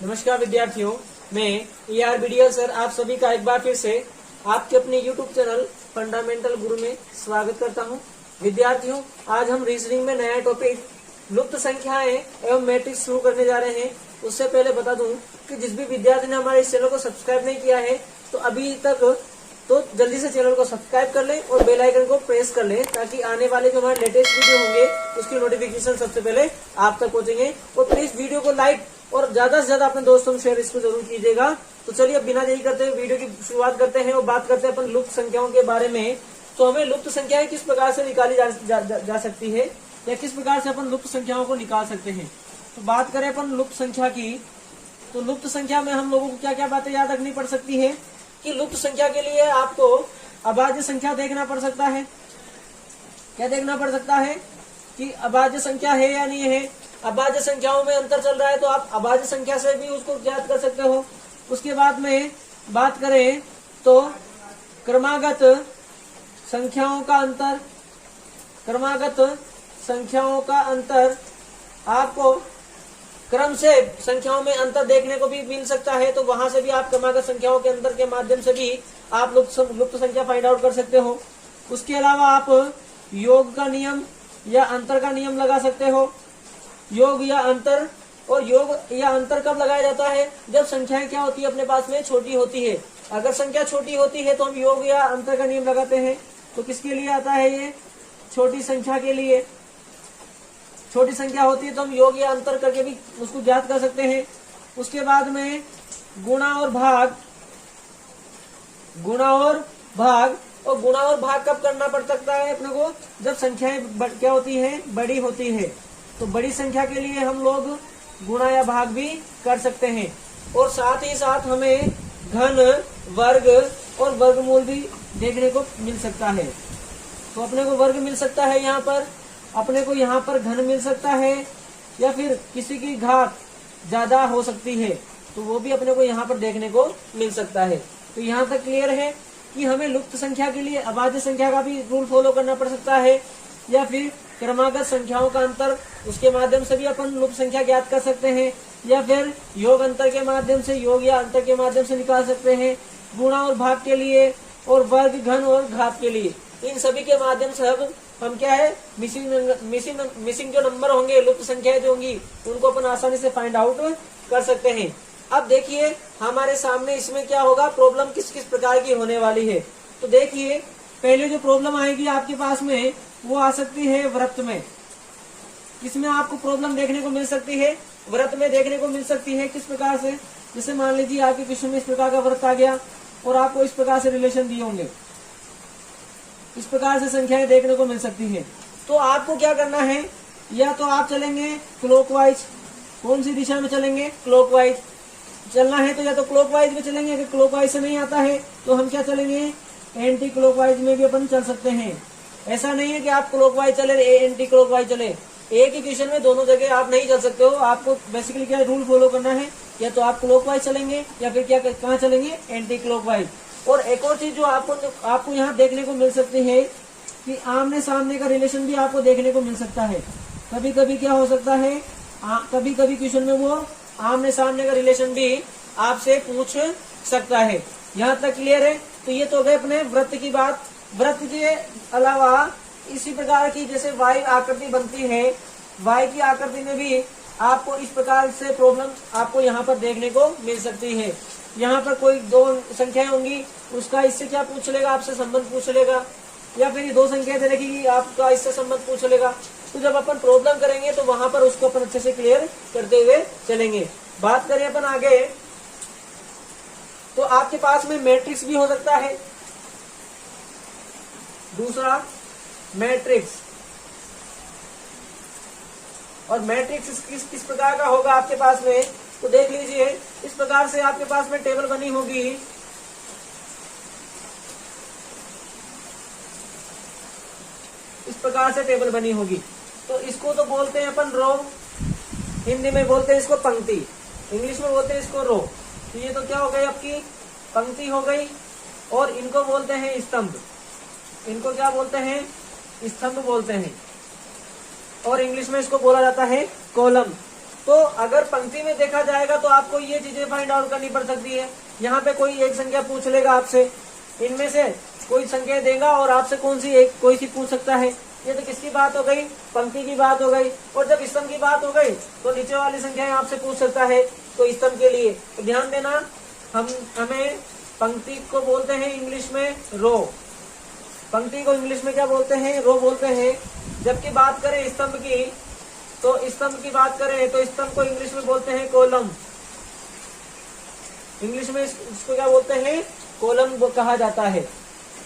नमस्कार विद्यार्थियों, मैं ER सर आप सभी का एक बार फिर से आपके अपने YouTube चैनल फंडामेंटल गुरु में स्वागत करता हूं। विद्यार्थियों, आज हम रीजनिंग में नया टॉपिक लुप्त संख्याएं एवं मैट्रिक्स शुरू करने जा रहे हैं। उससे पहले बता दूं कि जिस भी विद्यार्थी ने हमारे इस चैनल को सब्सक्राइब नहीं किया है तो अभी तक तो जल्दी से चैनल को सब्सक्राइब कर लें और बेल आइकन को प्रेस कर लें ताकि आने वाले जो हमारे लेटेस्ट वीडियो होंगे उसकी नोटिफिकेशन सबसे पहले आप तक पहुंचेंगे। और प्लीज वीडियो को लाइक और ज्यादा से ज्यादा अपने दोस्तों में शेयर इसको जरूर कीजिएगा। तो चलिए अब बिना देरी करते हुए वीडियो की शुरुआत करते हैं और बात करते हैं अपन लुप्त संख्याओं के बारे में। तो हमें लुप्त संख्याएं किस प्रकार से निकाली जा सकती है या किस प्रकार से अपन लुप्त संख्याओं को निकाल सकते हैं। तो बात करें अपन लुप्त संख्या की, तो लुप्त संख्या में हम लोगों को क्या क्या बातें याद रखनी पड़ सकती है कि लुप्त संख्या के लिए आपको अभाज्य संख्या देखना पड़ सकता है। क्या देखना पड़ सकता है कि अभाज्य संख्या है या नहीं है। अभाज्य संख्याओं में अंतर चल रहा है तो आप अभाज्य संख्या से भी उसको ज्ञात कर सकते हो। उसके बाद में बात करें तो क्रमागत संख्याओं का अंतर, क्रमागत संख्याओं का अंतर आपको क्रम से संख्याओं में अंतर देखने को भी मिल सकता है। तो वहां से भी आप क्रमागत संख्याओं के अंतर के माध्यम से भी आप लुप्त संख्या फाइंड आउट कर सकते हो। उसके अलावा आप योग का नियम या अंतर का नियम लगा सकते हो। योग या अंतर, और योग या अंतर कब लगाया जाता है, जब संख्याएं क्या होती है अपने पास में छोटी होती है। अगर संख्या छोटी होती है तो हम योग या अंतर का नियम लगाते हैं। तो किसके लिए आता है ये, छोटी संख्या के लिए। छोटी संख्या होती है तो हम योग या अंतर करके भी उसको ज्ञात कर सकते हैं। उसके बाद में गुणा और भाग, गुणा और भाग, और गुणा और भाग कब करना पड़ सकता है अपने को, जब संख्याएं क्या होती है, बड़ी होती है। तो बड़ी संख्या के लिए हम लोग गुणा या भाग भी कर सकते हैं। और साथ ही साथ हमें घन, वर्ग और वर्गमूल भी देखने को मिल सकता है। तो अपने को वर्ग मिल सकता है, यहाँ पर अपने को यहाँ पर घन मिल सकता है, या फिर किसी की घात ज्यादा हो सकती है तो वो भी अपने को यहाँ पर देखने को मिल सकता है। तो यहाँ तक क्लियर है कि हमें लुप्त संख्या के लिए अभाज्य संख्या का भी रूल फॉलो करना पड़ सकता है, या फिर क्रमागत संख्याओं का अंतर, उसके माध्यम से भी अपन लुप्त संख्या ज्ञात कर सकते हैं, या फिर योग अंतर के माध्यम से, योग या अंतर के माध्यम से निकाल सकते हैं। गुणा और भाग के लिए, और वर्ग, घन और घात के लिए, इन सभी के माध्यम से हम क्या है, मिसिंग जो नंबर होंगे, लुप्त संख्याएं जो होंगी, उनको अपन आसानी से फाइंड आउट कर सकते हैं। अब देखिए हमारे सामने इसमें क्या होगा, प्रॉब्लम किस किस प्रकार की होने वाली है। तो देखिए पहले जो प्रॉब्लम आएगी आपके पास में वो आ सकती है वृत्त में। इसमें आपको प्रॉब्लम देखने को मिल सकती है, वृत्त में देखने को मिल सकती है। किस प्रकार से, जैसे मान लीजिए आपके क्वेश्चन में इस प्रकार का वृत्त आ गया और आपको इस प्रकार से रिलेशन दिए होंगे, इस प्रकार से संख्याएं देखने को मिल सकती है। तो आपको क्या करना है, या तो आप चलेंगे क्लॉकवाइज। कौन सी दिशा में चलेंगे, क्लॉकवाइज चलना है तो या तो क्लॉकवाइज में चलेंगे। अगर क्लॉकवाइज से नहीं आता है तो हम क्या चलेंगे, एंटी क्लॉकवाइज में भी अपन चल सकते हैं। ऐसा नहीं है कि आप क्लॉकवाइज चले, एंटी क्लॉकवाइज चले। एक ही क्वेश्चन में दोनों जगह आप नहीं चल सकते हो। आपको बेसिकली क्या रूल फॉलो करना है, या तो आप क्लॉकवाइज चलेंगे या फिर क्या कहाँ चलेंगे, एंटी क्लॉकवाइज। और एक और चीज जो आपको यहाँ देखने को मिल सकती है कि आमने सामने का रिलेशन भी आपको देखने को मिल सकता है। कभी कभी क्या हो सकता है, कभी कभी क्वेश्चन में वो आमने सामने का रिलेशन भी आपसे पूछ सकता है। यहाँ तक क्लियर है। तो ये तो हो गए अपने वृत्त की बात। वृत्त के अलावा इसी प्रकार की जैसे वाई आकृति बनती है, वाई की आकृति में भी आपको इस प्रकार से प्रॉब्लम आपको यहाँ पर देखने को मिल सकती है। यहाँ पर कोई दो संख्याएं होंगी, उसका इससे क्या पूछ लेगा, आपसे संबंध पूछ लेगा, या फिर दो संख्याएं दे रखेगी, आपका इससे संबंध पूछ लेगा। तो जब अपन प्रॉब्लम करेंगे तो वहां पर उसको अपन अच्छे से क्लियर करते हुए चलेंगे। बात करें अपन आगे, तो आपके पास में मैट्रिक्स भी हो सकता है। दूसरा मैट्रिक्स, और मैट्रिक्स किस प्रकार का होगा आपके पास में, तो देख लीजिए इस प्रकार से आपके पास में टेबल बनी होगी। इस प्रकार से टेबल बनी होगी। तो इसको तो बोलते हैं अपन रो, हिंदी में बोलते हैं इसको पंक्ति, इंग्लिश में बोलते हैं इसको रो। तो ये तो क्या हो गई, आपकी पंक्ति हो गई। और इनको बोलते हैं स्तंभ, इनको क्या बोलते हैं, स्तंभ बोलते हैं। और इंग्लिश में इसको बोला जाता है कॉलम। तो अगर पंक्ति में देखा जाएगा तो आपको ये चीजें फाइंड आउट करनी पड़ सकती है। यहाँ पे कोई एक संख्या पूछ लेगा आपसे, इनमें से कोई संख्या देगा और आपसे कोई सी पूछ सकता है। ये तो किसकी बात हो गई, पंक्ति की बात हो गई। और जब स्तंभ की बात हो गई तो नीचे वाली संख्याएं आपसे पूछ सकता है। तो स्तंभ के लिए तो ध्यान देना, हमें पंक्ति को बोलते हैं इंग्लिश में रो। पंक्ति को इंग्लिश में क्या बोलते हैं, रो बोलते हैं। जबकि बात करें स्तंभ की, तो स्तंभ की बात करें तो स्तंभ को इंग्लिश में बोलते हैं कॉलम। इंग्लिश में इसको क्या बोलते हैं, कॉलम कहा जाता है।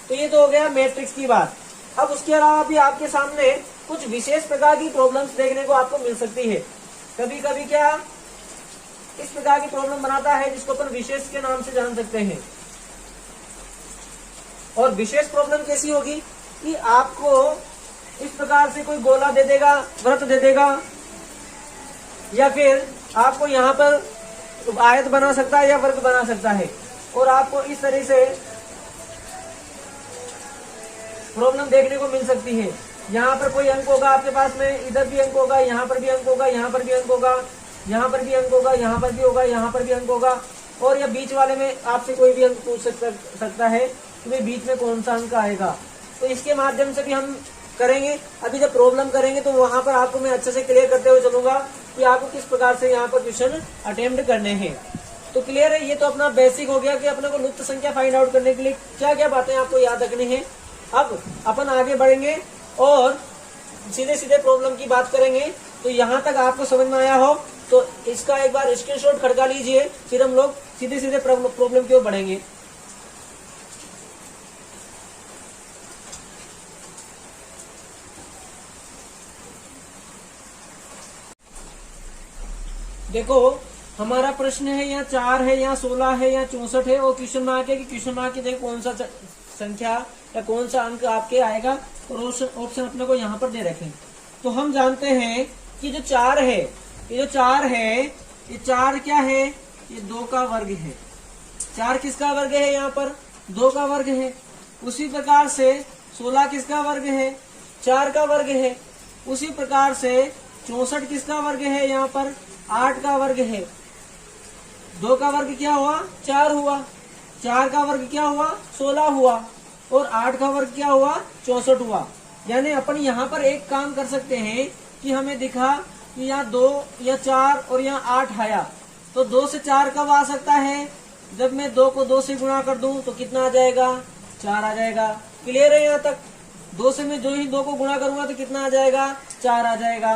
तो ये तो हो गया मैट्रिक्स की बात। अब उसके अलावा भी आपके सामने कुछ विशेष प्रकार की प्रॉब्लम्स देखने को आपको मिल सकती है। कभी कभी क्या इस प्रकार की प्रॉब्लम बनाता है जिसको अपन विशेष के नाम से जान सकते हैं। और विशेष प्रॉब्लम कैसी होगी कि आपको इस प्रकार से कोई गोला दे देगा, वृत्त दे देगा, या फिर आपको यहाँ पर आयत बना सकता है या वर्ग बना सकता है। और आपको इस तरह से प्रॉब्लम देखने को मिल सकती है। यहाँ पर कोई अंक होगा आपके पास में, इधर भी अंक होगा, यहाँ पर भी अंक होगा, यहाँ पर भी अंक होगा, यहाँ पर भी अंक होगा, यहाँ पर भी होगा, यहाँ पर भी अंक होगा। और या बीच वाले में आपसे कोई भी अंक पूछ सकता है कि भाई बीच में कौन सा अंक आएगा। तो इसके माध्यम से भी हम करेंगे। अभी जब प्रॉब्लम करेंगे तो वहां पर आपको मैं अच्छे से क्लियर करते हुए चलूंगा कि आपको किस प्रकार से यहाँ पर क्वेश्चन अटेम्प्ट करने हैं। तो क्लियर है, ये तो अपना बेसिक हो गया कि अपने को लुप्त संख्या फाइंड आउट करने के लिए क्या क्या बातें आपको याद रखनी है। अब अपन आगे बढ़ेंगे और सीधे सीधे प्रॉब्लम की बात करेंगे। तो यहाँ तक आपको समझ में आया हो तो इसका एक बार स्क्रीनशॉट खड़का लीजिए, फिर हम लोग सीधे सीधे प्रॉब्लम की ओर बढ़ेंगे। देखो हमारा प्रश्न है यहाँ 4 है, यहाँ 16 है, यहाँ 64 है और क्वेश्चन मार्क है कि क्वेश्चन मार्क के देखो कौन सा संख्या या कौन सा अंक आपके आएगा और ऑप्शन अपने को यहाँ पर दे रखे। तो हम जानते हैं कि जो 4 है, ये ये 4 क्या है, ये 2 का वर्ग है। 4 किसका वर्ग है, यहाँ पर 2 का वर्ग है। उसी प्रकार से 16 किसका वर्ग है, 4 का वर्ग है। उसी प्रकार से 64 किसका वर्ग है, यहाँ पर 8 का वर्ग है। 2 का वर्ग क्या हुआ, 4 हुआ। 4 का वर्ग क्या हुआ, 16 हुआ। और 8 का वर्ग क्या हुआ, 64 हुआ। यानी अपन यहाँ पर एक काम कर सकते हैं कि हमें दिखा कि यहाँ 2 या 4 और यहाँ 8 आया, तो 2 से 4 कब आ सकता है, जब मैं 2 को 2 से गुणा कर दूं तो कितना आ जाएगा, 4 आ जाएगा। क्लियर है यहाँ तक। 2 से मैं जो ही 2 को गुणा करूंगा तो कितना आ जाएगा, 4 आ जाएगा।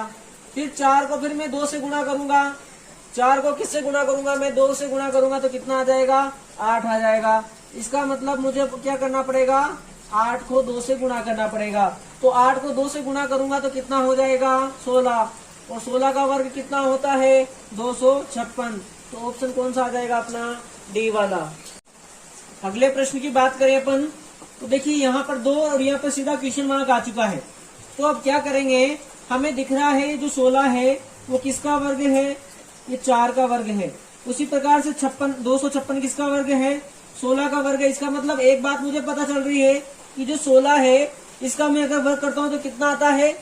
फिर 4 को फिर मैं 2 से गुणा करूंगा। 4 को किससे गुणा करूंगा, मैं 2 से गुणा करूंगा तो कितना आ जाएगा, 8 आ जाएगा। इसका मतलब मुझे क्या करना पड़ेगा, 8 को 2 से गुणा करना पड़ेगा। तो 8 को 2 से गुणा करूंगा तो कितना हो जाएगा, 16। और 16 का वर्ग कितना होता है, 256। तो ऑप्शन कौन सा आ जाएगा अपना, डी वाला। अगले प्रश्न की बात करें अपन तो देखिए यहाँ पर 2 और यहाँ पर सीधा क्वेश्चन मार्क आ चुका है। तो अब क्या करेंगे, हमें दिख रहा है जो 16 है वो किसका वर्ग है, ये 4 का वर्ग है। उसी प्रकार से 256 किसका वर्ग है, 16 का वर्ग है। इसका मतलब एक बात मुझे पता चल रही है कि जो 16 है इसका मैं अगर वर्ग करता हूँ तो कितना आता है,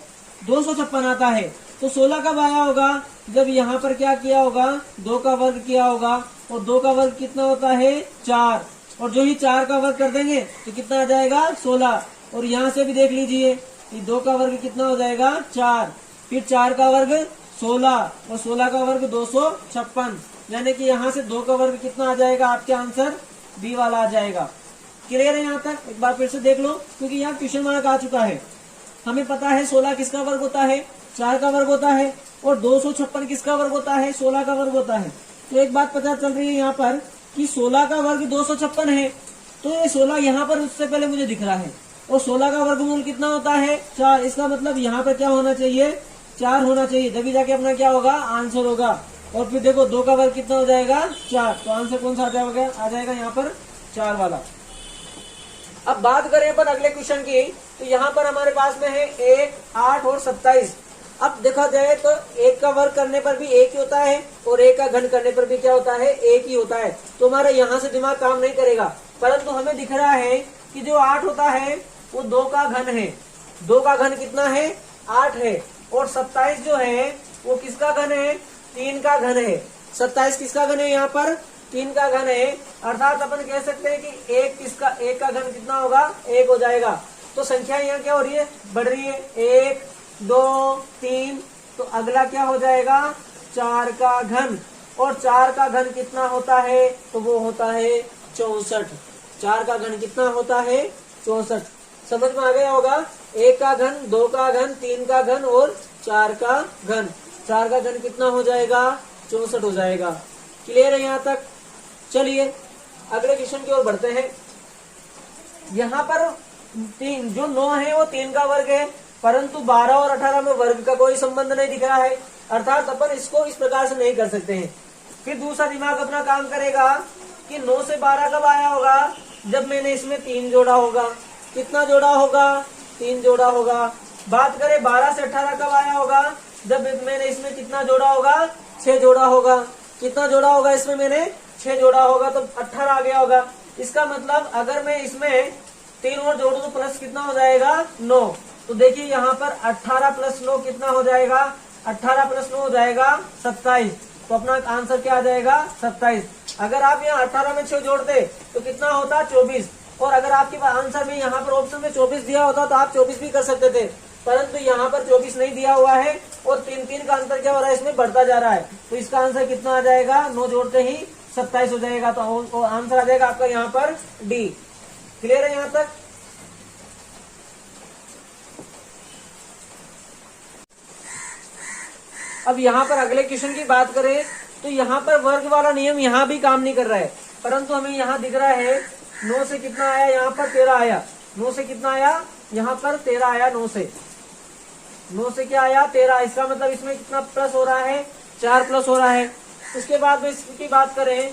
256 आता है। तो 16 कब आया होगा, जब यहाँ पर क्या किया होगा, 2 का वर्ग किया होगा। और 2 का वर्ग कितना होता है, 4। और जो ही 4 का वर्ग कर देंगे तो कितना आ जाएगा, 16। और यहाँ से भी देख लीजिए कि 2 का वर्ग कितना हो जाएगा, 4। फिर 4 का वर्ग 16 और 16 का वर्ग 256। यानी कि यहाँ से 2 का वर्ग कितना आ जाएगा, आपके आंसर बी वाला आ जाएगा। क्लियर है यहाँ तक। एक बार फिर से देख लो क्योंकि यहाँ क्वेश्चन मार्क आ चुका है। हमें पता है 16 किसका वर्ग होता है, 4 का वर्ग होता है। और 256 किसका वर्ग होता है, 16 का वर्ग होता है। तो एक बात पता चल रही है यहाँ पर कि 16 का वर्ग 256 है। तो ये 16 यहाँ पर उससे पहले मुझे दिख रहा है। और 16 का वर्गमूल कितना होता है, 4। इसका मतलब यहाँ पर क्या होना चाहिए, 4 होना चाहिए, तभी जाके अपना क्या होगा, आंसर होगा। और फिर देखो 2 का वर्ग कितना हो जाएगा, 4। तो आंसर कौन सा आ जाएगा यहाँ पर, 4 वाला। अब बात करें अपन अगले क्वेश्चन की, तो यहाँ पर हमारे पास में है 1, 8 और 27। अब देखा जाए तो 1 का वर्ग करने पर भी 1 ही होता है और 1 का घन करने पर भी क्या होता है, 1 ही होता है। तो हमारा यहाँ से दिमाग काम नहीं करेगा। परंतु हमें दिख रहा है कि जो 8 होता है वो 2 का घन है। 2 का घन कितना है, 8 है। और 27 जो है वो किसका घन है, 3 का घन है। 27 किसका घन है? यहाँ पर 3 का घन है, अर्थात अपन कह सकते हैं कि 1 का घन कितना होगा? 1 हो जाएगा। तो संख्या यहाँ क्या हो रही है? बढ़ रही है। 1 2 3, तो अगला क्या हो जाएगा? 4 का घन। और 4 का घन कितना होता है? तो वो होता है 64। 4 का घन कितना होता है? 64। समझ में आ गया होगा? 1 का घन, 2 का घन, 3 का घन और 4 का घन। 4 का घन कितना हो जाएगा? 64 हो जाएगा। क्लियर है यहाँ तक? चलिए अगले क्वेश्चन की ओर बढ़ते हैं। यहाँ पर जो 9 है वो 3 का वर्ग है, परंतु 12 और 18 में वर्ग का कोई संबंध नहीं दिख रहा है, अर्थात अपन इसको इस प्रकार से नहीं कर सकते हैं। फिर दूसरा दिमाग अपना काम करेगा कि 9 से 12 कब आया होगा? जब मैंने इसमें 3 जोड़ा होगा। कितना जोड़ा होगा? 3 जोड़ा होगा। बात करें 12 से 18 कब आया होगा? जब मैंने इसमें कितना जोड़ा होगा? 6 जोड़ा होगा। कितना जोड़ा होगा? इसमें मैंने 6 जोड़ा होगा, तो 18 आ गया होगा। इसका मतलब अगर मैं इसमें 3 और जोड़ू तो प्लस कितना हो जाएगा? 9। तो देखिए यहाँ पर 18 प्लस 9 कितना हो जाएगा? 18 प्लस 9 हो जाएगा 27। तो अपना आंसर क्या आ जाएगा? 27। अगर आप यहाँ 18 में 6 जोड़ते तो कितना होता? 24। और अगर आपके आंसर में यहाँ पर ऑप्शन में 24 दिया होता तो आप 24 भी कर सकते थे, परंतु यहाँ पर 24 नहीं दिया हुआ है और 3 का अंतर क्या हो रहा है? इसमें बढ़ता जा रहा है। तो इसका आंसर कितना आ जाएगा? 9 जोड़ते ही 27 हो जाएगा। तो आंसर आ जाएगा आपका यहाँ पर डी। क्लियर है यहाँ तक? अब यहाँ पर अगले क्वेश्चन की बात करें तो यहाँ पर वर्ग वाला नियम यहाँ भी काम नहीं कर रहा है, परंतु हमें यहाँ दिख रहा है 9 से कितना आया? यहाँ पर 13 आया। 9 से कितना आया? यहाँ पर 13 आया। 9 से क्या आया? 13। इसका मतलब इसमें कितना प्लस हो रहा है? 4 प्लस हो रहा है। उसके बाद में इसकी बात करें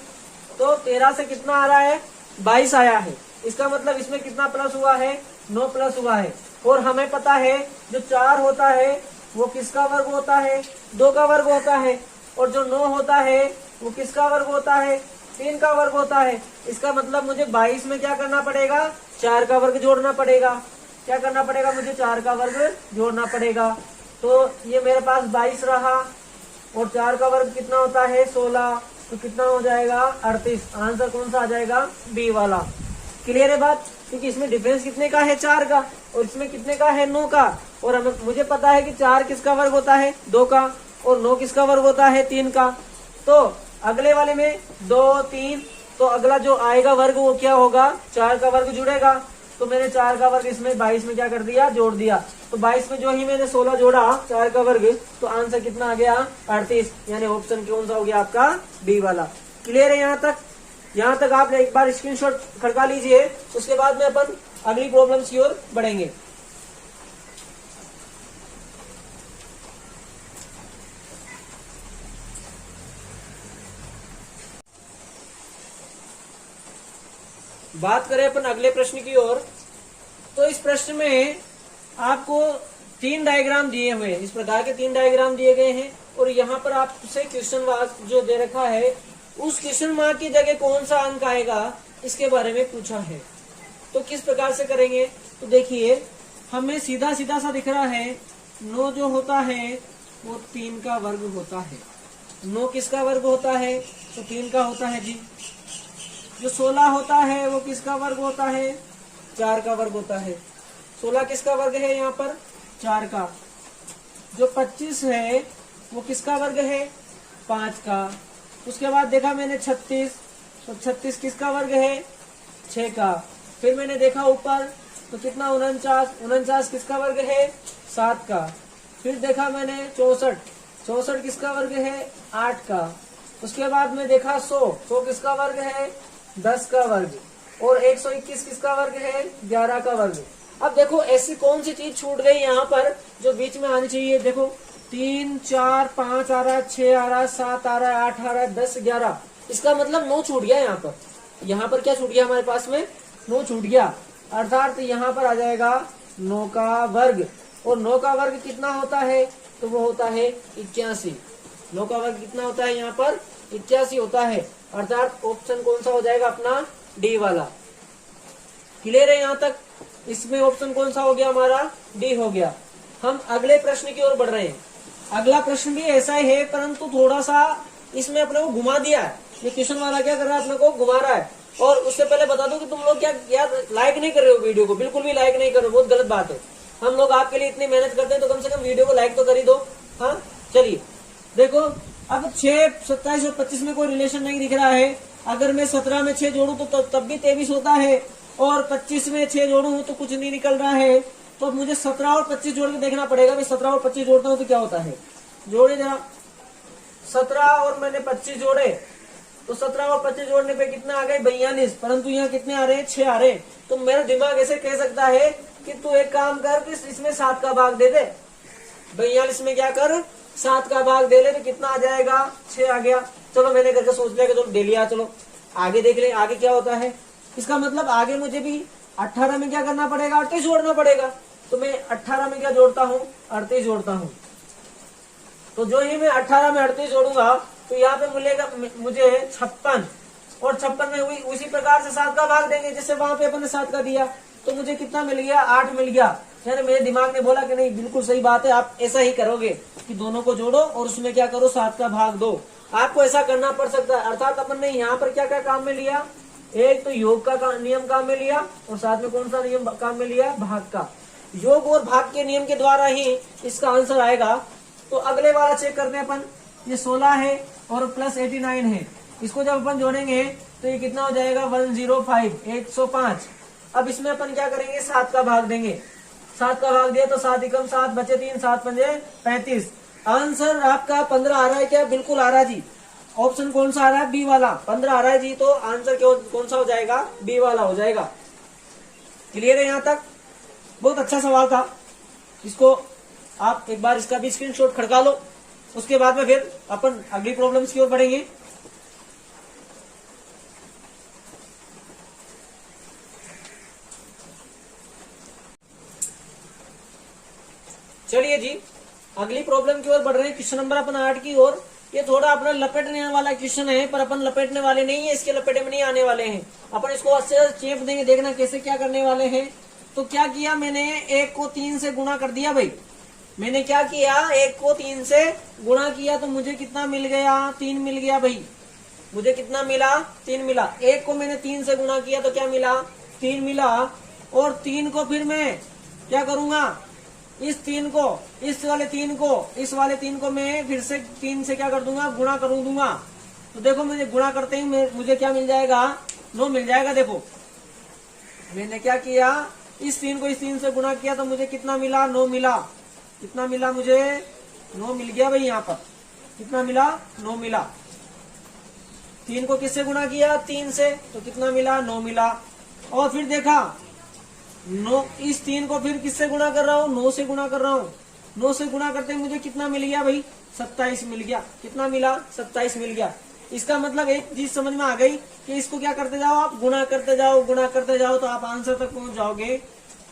तो 13 से कितना आ रहा है? 22 आया है। इसका मतलब इसमें कितना प्लस हुआ है? 9 प्लस हुआ है। और हमें पता है जो 4 होता है वो किसका वर्ग होता है? 2 का वर्ग होता है। और जो 9 होता है वो किसका वर्ग होता है? 3 का वर्ग होता है। इसका मतलब मुझे 22 में क्या करना पड़ेगा? 4 का वर्ग जोड़ना पड़ेगा। क्या करना पड़ेगा? मुझे 4 का वर्ग जोड़ना पड़ेगा। तो ये मेरे पास 22 रहा और 4 का वर्ग कितना होता है? 16। तो कितना हो जाएगा? 38। आंसर कौन सा आ जाएगा? बी वाला। क्लियर है बात? क्योंकि इसमें डिफरेंस कितने का है? 4 का, और इसमें कितने का है? 9 का। और मुझे पता है कि 4 किसका वर्ग होता है? 2 का, और 9 किसका वर्ग होता है? 3 का। तो अगले वाले में 2 3, तो अगला जो आएगा वर्ग वो क्या होगा? 4 का वर्ग जुड़ेगा। तो मैंने 4 का वर्ग इसमें 22 में क्या कर दिया? जोड़ दिया। तो 22 में जो ही मैंने 16 जोड़ा 4 का वर्ग, तो आंसर कितना आ गया? 38। यानी ऑप्शन कौन सा हो गया आपका? डी वाला। क्लियर है यहाँ तक? यहाँ तक आप एक बार स्क्रीनशॉट खड़का लीजिए, उसके बाद में अपन अगली प्रॉब्लम्स की ओर बढ़ेंगे। बात करें अपन अगले प्रश्न की ओर, तो इस प्रश्न में आपको 3 डायग्राम दिए हुए हैं। इस प्रकार के 3 डायग्राम दिए गए हैं और यहाँ पर आपसे क्वेश्चन मार्क जो दे रखा है उस क्वेश्चन मार्क की जगह कौन सा अंक आएगा इसके बारे में पूछा है। तो किस प्रकार से करेंगे? तो देखिए हमें सीधा सीधा सा दिख रहा है 9 जो होता है वो 3 का वर्ग होता है। 9 किसका वर्ग होता है? तो 3 का होता है जी। जो 16 होता है वो किसका वर्ग होता है? 4 का वर्ग होता है। 16 किसका वर्ग है? यहाँ पर 4 का। जो 25 है वो किसका वर्ग है? 5 का। उसके बाद देखा मैंने 36, तो 36 किसका वर्ग है? 6 का। फिर मैंने देखा ऊपर तो कितना 49 किसका वर्ग है? 7 का। फिर देखा मैंने 64 किसका वर्ग है? 8 का। उसके बाद में देखा 100 किसका वर्ग है? 10 का वर्ग। और 121 किसका वर्ग है? 11 का वर्ग। अब देखो ऐसी कौन सी चीज छूट गई यहाँ पर जो बीच में आनी चाहिए? देखो 3 4 5 आ रहा है, 6 आ रहा है, 7 आ रहा है, 8 आ रहा है, 10 11। इसका मतलब 9 छूट गया यहाँ पर। यहाँ पर क्या छूट गया हमारे पास में? 9 छूट गया। अर्थात यहाँ पर आ जाएगा 9 का वर्ग। और 9 का वर्ग कितना होता है? तो वो होता है 81। 9 का वर्ग कितना होता है? यहाँ पर 81 होता है। अर्थात ऑप्शन कौन सा हो जाएगा अपना? डी वाला। क्लियर है यहाँ तक? इसमें ऑप्शन कौन सा हो गया हमारा? डी हो गया। हम अगले प्रश्न की ओर बढ़ रहे हैं। अगला प्रश्न भी ऐसा ही है, परंतु थोड़ा सा इसमें अपने को घुमा दिया है। ये क्वेश्चन वाला क्या कर रहा है, अपने को घुमा रहा है। और उससे पहले बता दूं कि तुम लोग क्या यार लाइक नहीं कर रहे हो वीडियो को, बिल्कुल भी लाइक नहीं कर रहे हो, बहुत गलत बात है। हम लोग आपके लिए इतनी मेहनत करते हैं तो कम से कम वीडियो को लाइक तो कर ही दो। हाँ चलिए देखो, अब 6, 27 और 25 में कोई रिलेशन नहीं दिख रहा है। अगर मैं 17 में 6 जोड़ू तो तब भी 23 होता है, और 25 में 6 जोड़ू तो कुछ नहीं निकल रहा है। तो अब मुझे 17 और 25 जोड़ के देखना पड़ेगा, भाई 17 और 25 जोड़ता हूँ तो क्या होता है। जोड़े जरा, 17 और मैंने 25 जोड़े, तो 17 और 25 जोड़ने पे कितना आ गए 42, परंतु यहाँ कितने आ रहे हैं 6 आ रहे हैं। तो मेरा दिमाग ऐसे कह सकता है कि तू एक काम कर कि इसमें 7 का भाग दे दे, 42 में क्या कर 7 का भाग दे ले, तो कितना आ जाएगा 6 आ गया। चलो मैंने करके सोच लिया कि चलो दे लिया, चलो आगे देख ले आगे क्या होता है। इसका मतलब आगे मुझे भी 18 में क्या करना पड़ेगा 38 जोड़ना पड़ेगा। तो मैं 18 में क्या जोड़ता हूँ 38 जोड़ता हूँ। तो जो ही मैं 18 में 38 जोड़ूंगा तो यहाँ पे मिलेगा मुझे 56, और 56 में उसी प्रकार से 7 का भाग देंगे जैसे वहां पे अपन ने 7 का दिया। तो मुझे कितना मिल गया 8 मिल गया। यानी मेरे दिमाग ने बोला कि नहीं बिल्कुल सही बात है, आप ऐसा ही करोगे कि दोनों को जोड़ो और उसमें क्या करो 7 का भाग दो। आपको ऐसा करना पड़ सकता है। अर्थात अपन ने यहाँ पर क्या क्या काम में लिया, एक तो योग का नियम काम में लिया, और साथ में कौन सा नियम काम में लिया भाग का। योग और भाग के नियम के द्वारा ही इसका आंसर आएगा। तो अगले वाला चेक करते हैं अपन, ये 16 है और प्लस 89 है। इसको जब अपन जोड़ेंगे तो ये कितना हो जाएगा 105, 105। अब इसमें अपन क्या करेंगे 7 का भाग देंगे। 7 का भाग दिया तो 7 एकम 7 बचे 3, 7 पंजे 35। आंसर आपका 15 आ रहा है क्या, बिल्कुल आ रहा है जी। ऑप्शन कौन सा आ रहा है बी वाला, 15 आ रहा है जी। तो आंसर कौन सा हो जाएगा बी वाला हो जाएगा। क्लियर है यहाँ तक, बहुत अच्छा सवाल था। इसको आप एक बार इसका भी स्क्रीनशॉट खड़का लो, उसके बाद में फिर अपन अगली प्रॉब्लम्स की ओर बढ़ेंगे। चलिए जी अगली प्रॉब्लम की ओर बढ़ रहे हैं, क्वेश्चन नंबर अपन 8 की ओर। ये थोड़ा अपना लपेटने वाला क्वेश्चन है, पर अपन लपेटने वाले नहीं है, इसके लपेटे में नहीं आने वाले हैं। अपन इसको अच्छे से चेप देंगे, देखना कैसे क्या करने वाले हैं। तो क्या किया मैंने, 1 को 3 से गुणा कर दिया भाई। मैंने क्या किया 1 को 3 से गुणा किया तो मुझे कितना मिल गया 3 मिल गया भाई। मुझे कितना मिला 3 मिला। 1 को मैंने 3 से गुणा किया तो क्या मिला 3 मिला। और 3 को फिर मैं क्या करूंगा, इस 3 को इस वाले 3 को मैं फिर से 3 से क्या कर दूंगा गुणा कर दूंगा। तो देखो मुझे गुणा करते ही मुझे क्या मिल जाएगा 9 मिल जाएगा। देखो मैंने क्या किया, इस 3 को इस 3 से गुणा किया तो मुझे कितना मिला 9 मिला। कितना मिला मुझे 9 मिल गया भाई। यहाँ पर कितना मिला 9 मिला। 3 को किससे गुणा किया 3 से, तो कितना मिला 9 मिला। और फिर देखा 9, इस 3 को फिर किससे गुणा कर रहा हूँ 9 से गुणा कर रहा हूँ। 9 से गुणा करते मुझे कितना मिल गया भाई 27 मिल गया। कितना मिला 27 मिल गया। इसका मतलब एक चीज समझ में आ गई कि इसको क्या करते जाओ आप गुणा करते जाओ तो आप आंसर तक पहुंच जाओगे।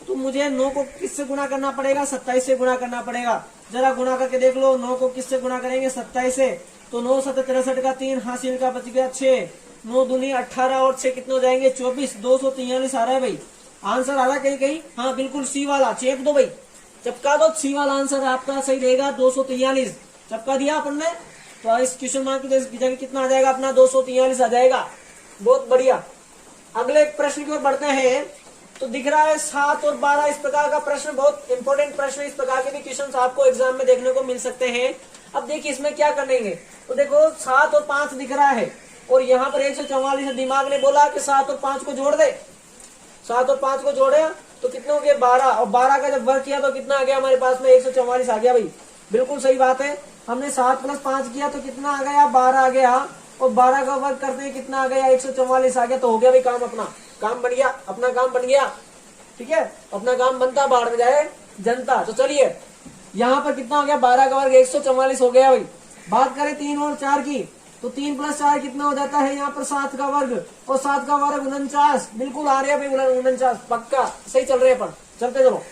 तो मुझे 9 को किससे गुणा करना पड़ेगा 27 से गुणा करना पड़ेगा। जरा गुणा करके देख लो, 9 को किससे गुणा करेंगे 27 से। तो 9 7 63 का 3 हासिल का बच गया 6, 9 दूनी 18 और 6 कितने हो जाएंगे 24, 243 आ रहा है भाई। आंसर आ रहा है कहीं हाँ बिल्कुल सी वाला। चेप दो भाई, चपका दो, सी वाला आंसर आपका सही रहेगा 243। चपका दिया अपन ने, तो इस क्वेश्चन मार्क की जगह कितना आ जाएगा अपना 243 आ जाएगा। बहुत बढ़िया। अगले प्रश्न की ओर बढ़ते हैं। तो दिख रहा है 7 और 12 इस प्रकार का प्रश्न, बहुत इंपॉर्टेंट प्रश्न। इस प्रकार के भी क्वेश्चन आपको एग्जाम में देखने को मिल सकते हैं। अब देखिए इसमें क्या करेंगे। तो देखो 7 और 5 दिख रहा है और यहाँ पर 144 है। दिमाग ने बोला कि 7 और 5 को जोड़ दे। 7 और 5 को जोड़े तो कितने हो गए 12, और 12 का जब वर्ग किया तो कितना आ गया हमारे पास में 144 आ गया भाई। बिल्कुल सही बात है। हमने 7 + 5 किया तो कितना आ गया 12 आ गया, और 12 का वर्ग करते हैं कितना आ गया 144 आ गया। तो हो गया भाई काम, अपना काम बन गया, अपना काम बन गया। ठीक है, अपना काम बनता बाढ़ में जाए जनता। तो चलिए यहाँ पर कितना हो गया 12 का वर्ग 144 हो गया भाई। बात करें 3 और 4 की, तो 3 + 4 कितना हो जाता है यहाँ पर 7 का वर्ग, और 7 का वर्ग 49। बिल्कुल आ रहा है भाई 49 पक्का सही चल रहे हैं अपन, चलते चलो।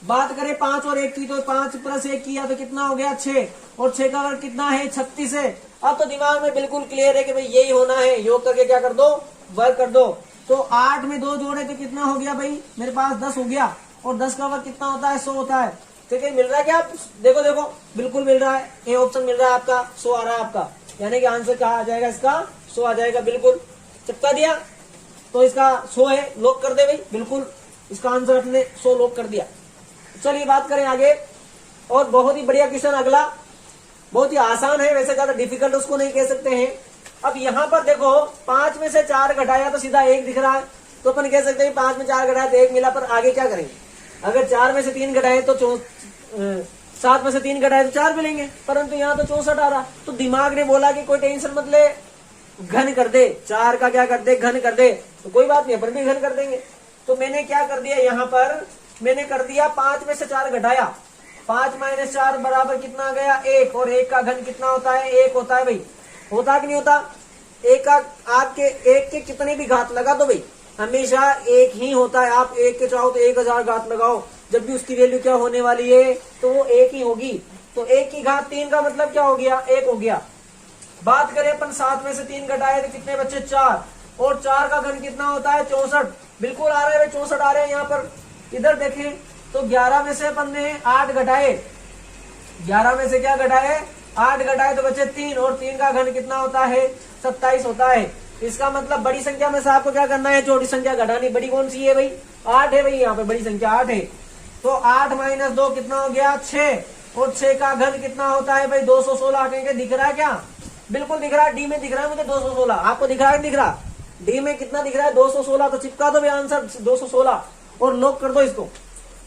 बात करें 5 और 1 की, तो 5 + 1 किया तो कितना हो गया 6, और 6 का वर्ग कितना है 36 है। अब तो दिमाग में बिल्कुल क्लियर है कि भाई यही होना है। योग करके क्या कर दो वर्ग कर दो। तो 8 में 2 जोड़े तो कितना हो गया भाई मेरे पास 10 हो गया, और 10 का वर्ग कितना होता है 100 होता है। ठीक है, मिल रहा है क्या? आप देखो देखो, बिल्कुल मिल रहा है, ए ऑप्शन मिल रहा है आपका, 100 आ रहा है आपका, यानी कि आंसर क्या आ जाएगा इसका? 100 आ जाएगा, बिल्कुल चिपका दिया। तो इसका 100 है, लॉक कर दे भाई, बिल्कुल इसका आंसर अपने 100 लॉक कर दिया। चलिए बात करें आगे, और बहुत ही बढ़िया क्वेश्चन अगला, बहुत ही आसान है, वैसे ज्यादा डिफिकल्ट उसको नहीं कह सकते हैं। अब यहाँ पर देखो 5 में से 4 घटाया तो सीधा 1 दिख रहा है, तो अपन कह सकते हैं 5 में 4 घटाया तो 1 मिला, पर आगे क्या करेंगे? अगर 4 में से 3 घटाए तो 7 में से 3 घटाए तो 4 मिलेंगे, परंतु यहाँ तो 64 आ रहा। तो दिमाग ने बोला कि कोई टेंशन मत ले, घन कर दे, 4 का क्या कर दे? घन कर दे। तो कोई बात नहीं, अपन भी घन कर देंगे। तो मैंने क्या कर दिया, यहाँ पर मैंने कर दिया 5 में से 4 घटाया, 5 माइनस 4 बराबर कितना आ गया? 1, और 1 का घन कितना होता है? 1 होता है भाई, होता कि नहीं होता? 1 का आपके 1 के कितने भी घात लगा दो भाई, हमेशा 1 ही होता है। आप 1 के चाहो तो 1000 घात लगाओ, जब भी उसकी वैल्यू क्या होने वाली है? तो वो 1 ही होगी। तो 1 की घात 3 का मतलब क्या हो गया? 1 हो गया। बात करें अपन 7 में से 3 घटाए तो कितने बच्चे? 4, और 4 का घन कितना होता है? 64, बिल्कुल आ रहा है 64 आ रहे हैं यहाँ पर। इधर देखें तो 11 में से अपन ने 8 घटाए, 11 में से क्या घटाए? 8 घटाए तो बचे 3, और 3 का घन कितना होता है? 27 होता है। इसका मतलब बड़ी संख्या में से आपको क्या करना है? छोटी संख्या घटानी। बड़ी कौन सी है भाई? 8 है भाई, यहाँ पे बड़ी संख्या 8 है। तो 8 माइनस 2 कितना हो गया? 6, और 6 का घन कितना होता है भाई? 216। कहेंगे दिख रहा है क्या? बिल्कुल दिख रहा है, डी में दिख रहा है मुझे 216। आपको दिख रहा है? दिख रहा, डी में कितना दिख रहा है? 216। तो चिपका दो भाई आंसर 216 और लॉक कर दो इसको।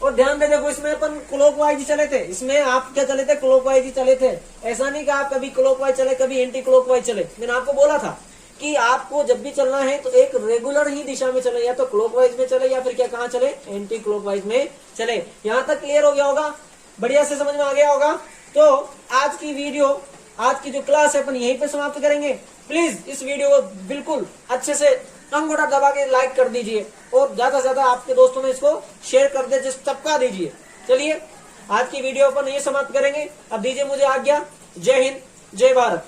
और ध्यान दे, देखो इसमें अपन क्लॉकवाइज चले थे, इसमें आप क्या चले थे? क्लॉकवाइज ही चले थे। ऐसा नहीं कि आप कभी क्लॉकवाइज चले कभी एंटी क्लॉकवाइज चले। मैंने आपको बोला था कि आपको जब भी चलना है तो एक रेगुलर ही दिशा में चले, या तो क्लॉकवाइज में चले या फिर क्या कहाँ चले? एंटी क्लॉकवाइज में चले। यहाँ तक क्लियर हो गया होगा, बढ़िया से समझ में आ गया होगा। तो आज की वीडियो, आज की जो क्लास है अपन यहीं पे समाप्त करेंगे। प्लीज इस वीडियो को बिल्कुल अच्छे से अंगूठा दबा के लाइक कर दीजिए, और ज्यादा से ज्यादा आपके दोस्तों में इसको शेयर कर दे, चिपका दीजिए। चलिए आज की वीडियो अपन यहीं समाप्त करेंगे। अब दीजिए मुझे आज्ञा। जय हिंद, जय भारत।